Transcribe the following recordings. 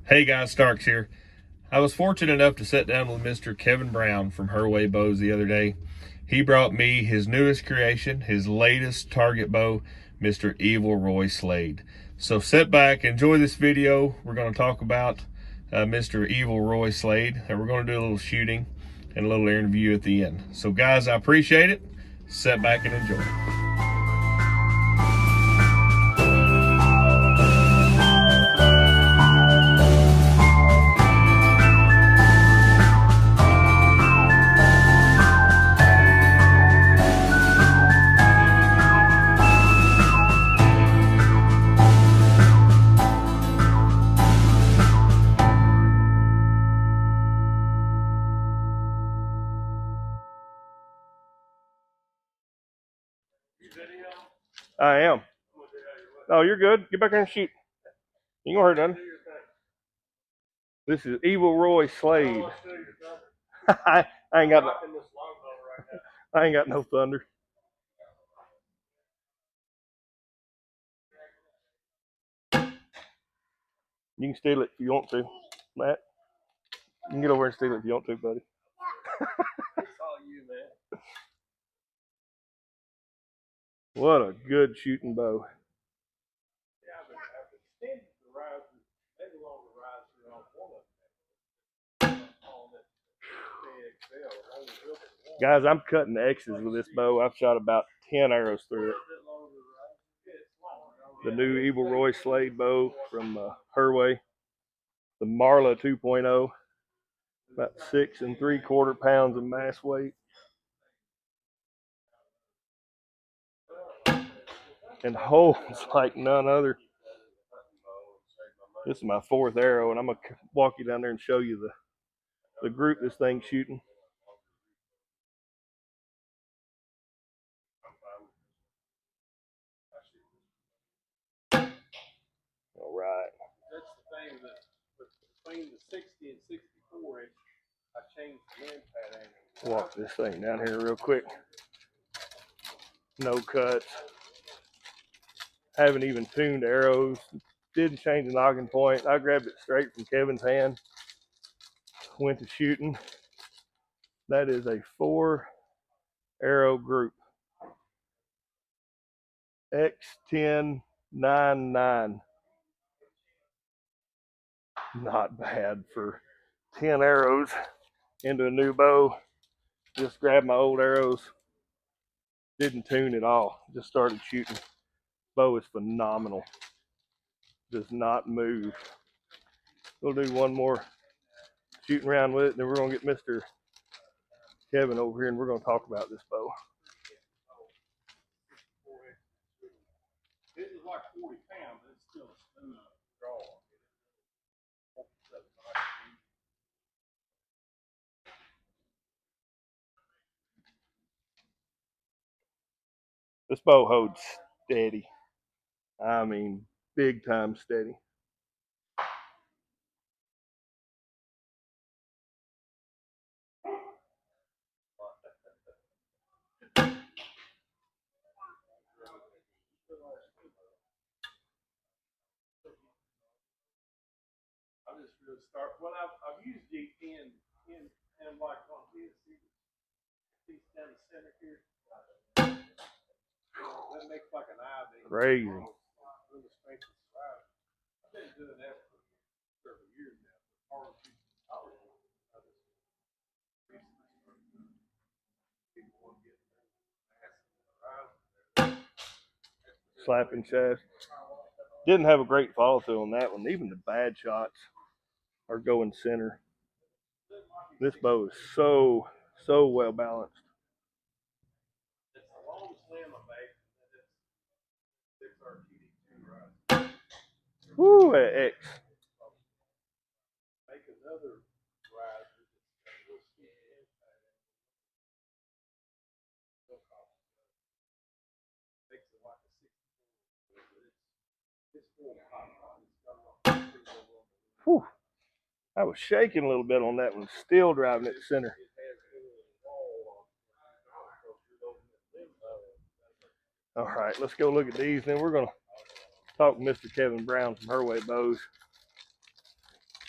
Hey guys, Starks here. I was fortunate enough to sit down with Mr. Kevin Brown from Herwaybows the other day. He brought me his newest creation, his latest target bow, Mr. Evil Roy Slade. So sit back, enjoy this video. We're going to talk about Mr. Evil Roy Slade, and we're going to do a little shooting and a little interview at the end. So guys, I appreciate it. Sit back and enjoy. I am. Oh, you're good. Get back there and shoot. You ain't gonna hurt nothing. This is Evil Roy Slade. I ain't got no, I ain't got no thunder. You can steal it if you want to, Matt. You can get over and steal it if you want to, buddy. It's all you, man. What a good shooting bow. Guys, I'm cutting X's with this bow. I've shot about 10 arrows through it. The new Evil Roy Slade bow from Herway. The Marla 2.0. About 6 3/4 pounds of mass weight. And holds like none other. This is my 4th arrow, and I'm going to walk you down there and show you the group this thing's shooting. All right. That's the thing that between the 60 and 64 inch, I changed the wind pattern. Walk this thing down here real quick. No cuts. Haven't even tuned arrows. Didn't change the noggin point. I grabbed it straight from Kevin's hand. Went to shooting. That is a 4 arrow group. X1099. Not bad for 10 arrows into a new bow. Just grabbed my old arrows. Didn't tune at all. Just started shooting. Bow is phenomenal. Does not move. We'll do one more shooting around with it, then we're going to get Mr. Kevin over here and we're going to talk about this bow. This is like 40 pounds, but it's still a smooth draw. This bow holds steady. I mean, big time steady. I just really start. Well, I've used the in like on here. See down the center here. That makes like an eye beam. Crazy. I've been doing that for several years now. Slapping chest. Didn't have a great follow through on that one. Even the bad shots are going center. This bow is so well balanced. Woo, at X. Make another rise. Whew. I was shaking a little bit on that one, still driving it to center. All right, let's go look at these. Then we're going to talk to Mr. Kevin Brown from Herwaybows.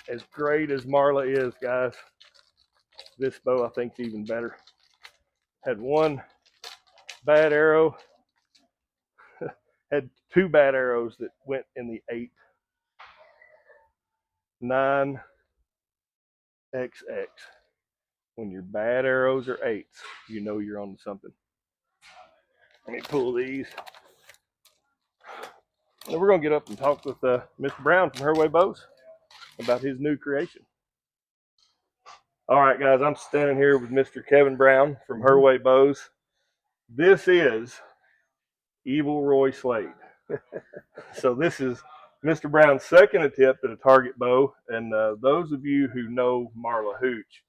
as great as Marla is, guys, this bow I think is even better. Had one bad arrow, had two bad arrows that went in the 8, 9XX. When your bad arrows are 8s, you know you're on something. Let me pull these. And we're going to get up and talk with Mr. Brown from Herwaybow about his new creation. All right, guys, I'm standing here with Mr. Kevin Brown from Herwaybow. This is Evil Roy Slade. So this is Mr. Brown's second attempt at a target bow. And those of you who know Marla Hooch,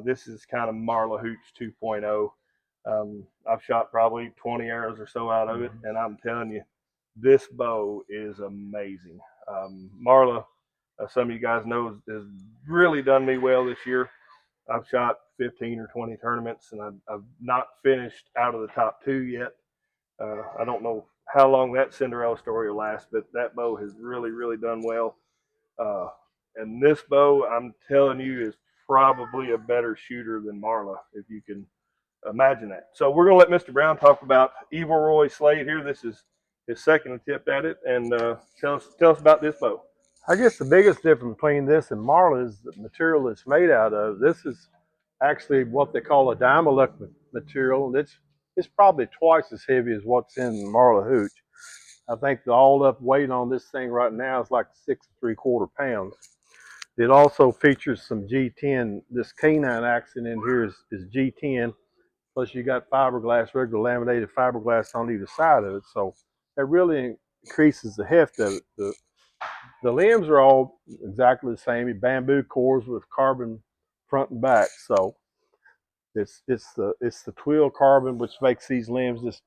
this is kind of Marla Hooch 2.0. I've shot probably 20 arrows or so out of it, and I'm telling you, this bow is amazing. Marla, some of you guys know, has really done me well this year. I've shot 15 or 20 tournaments, and I've not finished out of the top 2 yet. I don't know how long that Cinderella story will last, but that bow has really, really done well. And this bow, I'm telling you, is probably a better shooter than Marla, if you can imagine that. So we're going to let Mr. Brown talk about Evil Roy Slade here. This is his second attempt at it, and tell us about this bow. I guess the biggest difference between this and Marla is the material it's made out of. This is actually what they call a Dymalook material, and it's probably twice as heavy as what's in Marla Hooch. I think the all up weight on this thing right now is like 6¾ pounds. It also features some G10. This canine accent in here is G10. Plus you got fiberglass, regular laminated fiberglass on either side of it. So it really increases the heft of it. The limbs are all exactly the same. Bamboo cores with carbon front and back. So it's the twill carbon which makes these limbs just,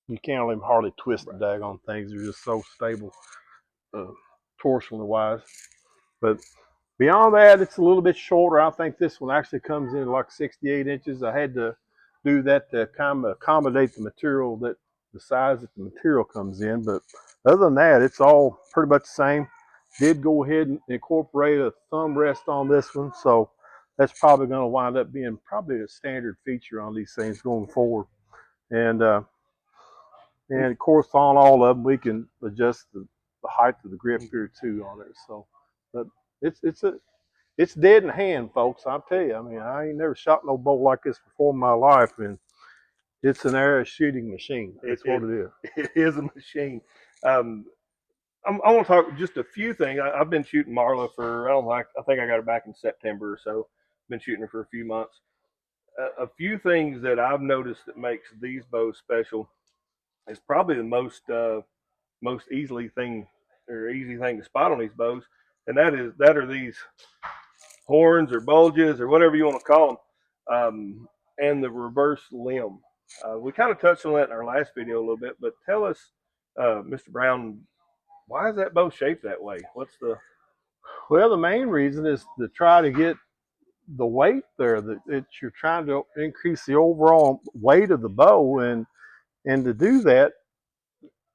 you can't even hardly twist the daggone things. They're just so stable, torsionally wise. But beyond that, it's a little bit shorter. I think this one actually comes in like 68 inches. I had to do that to kind of accommodate the material, that the size that the material comes in. But other than that, it's all pretty much the same. Did go ahead and incorporate a thumb rest on this one, so that's probably going to wind up being probably a standard feature on these things going forward. And of course, on all of them, we can adjust the height of the grip here too on it. So, but it's dead in hand, folks. I'll tell you. I mean, I ain't never shot no bow like this before in my life, and it's an arrow shooting machine. That's what it is. It is a machine. I want to talk just a few things. I've been shooting Marla for, I think I got her back in September or so. Been shooting her for a few months. A few things that I've noticed that makes these bows special is probably the most easy thing to spot on these bows, and that are these horns or bulges or whatever you want to call them, and the reverse limb. We kind of touched on that in our last video a little bit, but tell us, Mr. Brown, why is that bow shaped that way? What's the... Well, the main reason is to try to get the weight there. That you're trying to increase the overall weight of the bow, and to do that,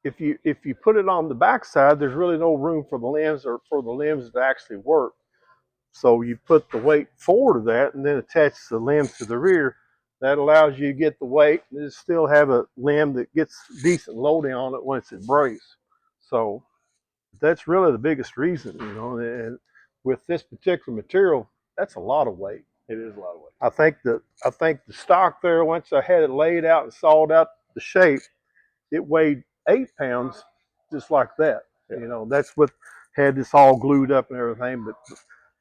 if you put it on the backside, there's really no room for the limbs to actually work. So you put the weight forward of that, and then attach the limbs to the rear. That allows you to get the weight and still have a limb that gets decent loading on it once it breaks. So that's really the biggest reason, you know. And with this particular material, that's a lot of weight. It is a lot of weight. I think the stock there, once I had it laid out and sawed out the shape, it weighed 8 pounds, just like that. Yeah. You know, that's what had this all glued up and everything. But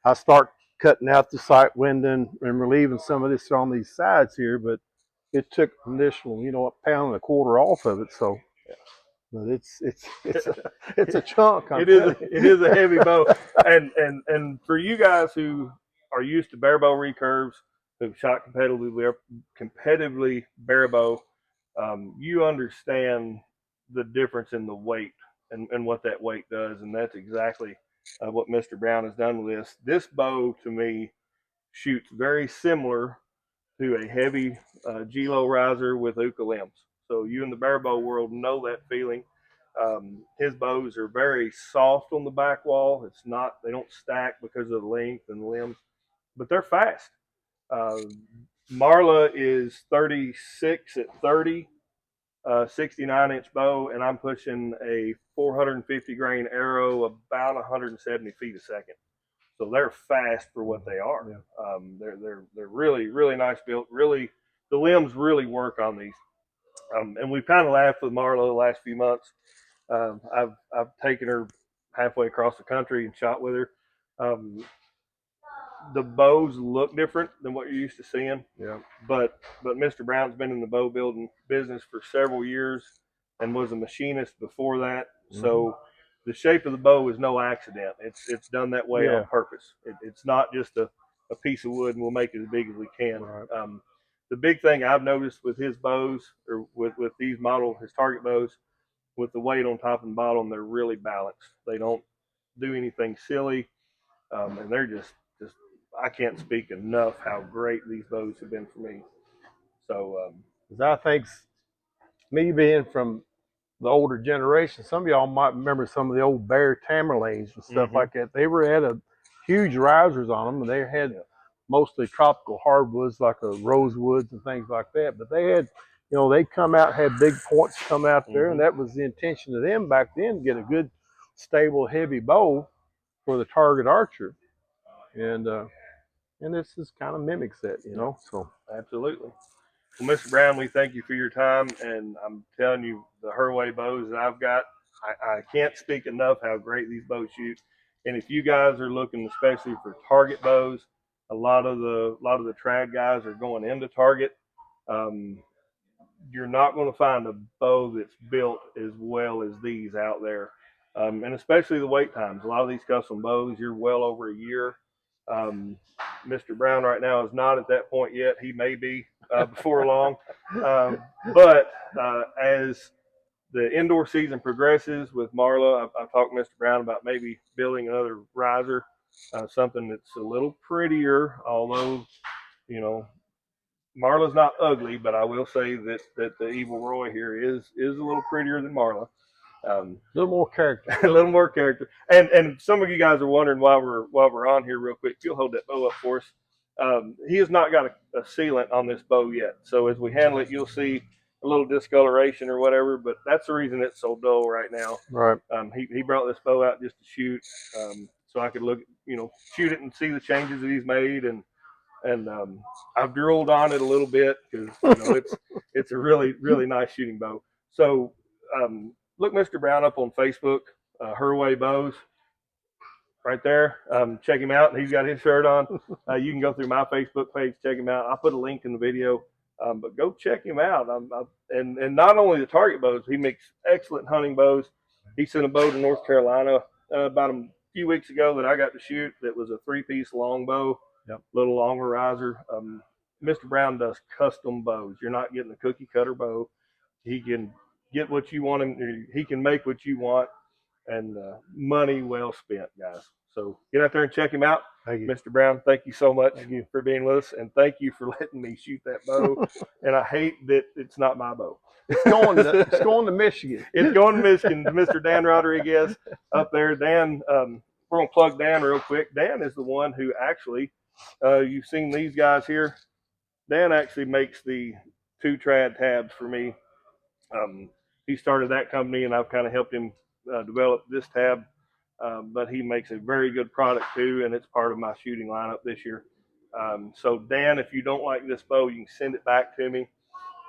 I start cutting out the sight winding and relieving some of this on these sides here, but it took an additional, 1.25 pounds off of it. So, but it's a chunk. It is a heavy bow, and for you guys who are used to bare bow recurves, who've shot competitively bare bow, you understand the difference in the weight and what that weight does, and that's exactly what Mr. Brown has done with this. This bow, to me, shoots very similar to a heavy G-Low riser with Uka limbs. So you in the bare bow world know that feeling. His bows are very soft on the back wall. They don't stack because of the length and the limbs, but they're fast. Uh, Marla is 36 at 30, 69-inch bow, and I'm pushing a 450 grain arrow about 170 feet a second. So they're fast for what they are. Yeah. They're really, really nice built. Really, the limbs really work on these. And we've kind of laughed with Marla the last few months. I've taken her halfway across the country and shot with her. The bows look different than what you're used to seeing. Yeah. But Mr. Brown's been in the bow building business for several years and was a machinist before that. Mm-hmm. So the shape of the bow is no accident. It's done that way on purpose. It's not just a piece of wood and we'll make it as big as we can. Right. The big thing I've noticed with his bows, or with his target bows, with the weight on top and bottom, they're really balanced. They don't do anything silly, and they're just I can't speak enough how great these bows have been for me. So, I think me being from the older generation, some of y'all might remember some of the old Bear Tamerlanes and stuff like that. They had a huge risers on them, and they had mostly tropical hardwoods like rosewoods and things like that. But they had, they come out, had big points come out there, and that was the intention of them back then, to get a good, stable, heavy bow for the target archer. And this is kind of mimics that, so. Absolutely. Well, Mr. Brown, we thank you for your time, and I'm telling you, the Herwaybows that I've got, I can't speak enough how great these bows shoot. And if you guys are looking especially for target bows, a lot of the trad guys are going into target. You're not going to find a bow that's built as well as these out there, and especially the wait times. A lot of these custom bows, you're well over a year. Mr. Brown right now is not at that point yet. He may be before long. But as the indoor season progresses with Marla, I've talked to Mr. Brown about maybe building another riser, something that's a little prettier, although, Marla's not ugly, but I will say that the Evil Roy here is a little prettier than Marla. A little more character. A little more character. And some of you guys are wondering while we're on here real quick, if you'll hold that bow up for us. He has not got a sealant on this bow yet. So as we handle it, you'll see a little discoloration or whatever, but that's the reason it's so dull right now. Right. He brought this bow out just to shoot, so I could look, shoot it and see the changes that he's made, and I've drooled on it a little bit because it's a really, really nice shooting bow. So look Mr. Brown up on Facebook, Herwaybows, right there. Check him out. He's got his shirt on. You can go through my Facebook page, check him out. I'll put a link in the video, but go check him out. And not only the target bows, he makes excellent hunting bows. He sent a bow to North Carolina about a few weeks ago that I got to shoot. That was a 3-piece long bow. Yep. Little longer riser. Mr. Brown does custom bows. You're not getting a cookie cutter bow. He can get what you want him. He can make what you want, and money well spent, guys. So get out there and check him out. Thank you. Mr. Brown, thank you so much for being with us, and thank you for letting me shoot that bow. And I hate that it's not my bow. It's going to Michigan. It's going to Michigan. Mr. Dan Rodriguez up there. Dan, we're going to plug Dan real quick. Dan is the one who actually, you've seen these guys here. Dan actually makes the 2 trad tabs for me. He started that company, and I've kind of helped him develop this tab. But he makes a very good product too, and it's part of my shooting lineup this year. So Dan, if you don't like this bow, you can send it back to me,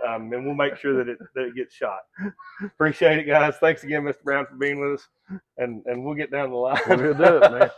and we'll make sure that it gets shot. Appreciate it, guys. Thanks again, Mr. Brown, for being with us, and we'll get down the line. We'll do it, man.